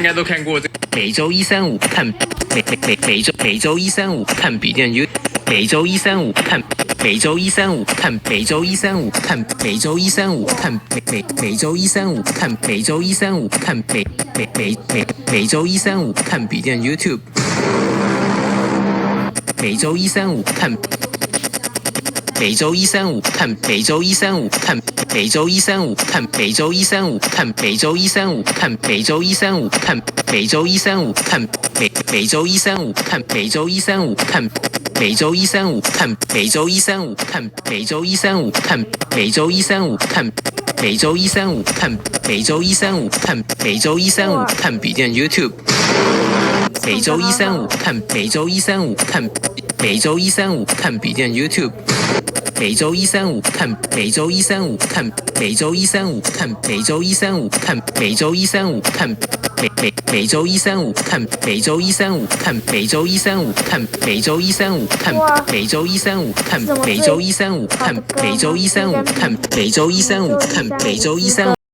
应该都看过这个。每周一三五看每周一三五看笔电 U， 每周一三五看每周一三五看每周一三五看每周一三五看每周一三五看每周一三五看每周一三五看笔电 YouTube， 每周一三五看每周一三五看每周一三五看每周一三五看每周一三五看每周一三五看每周一三五看每周一三五看每周一三五看每周一三五看每周一三五看每周一三五看每周一三五看每周一三五看每周一三五看每周一三五看每周一三五看笔电 YouTube， 每周一三五看每周一三五看每周一三五看笔电 YouTube， 每周一三五看每周一三五看每周一三五看每周一三五看每周一三五看每周一三五看每周一三五看每周一三五看每周一三五看每周一三五看每周一三五看每周一三五看每周一三五看每周一三五。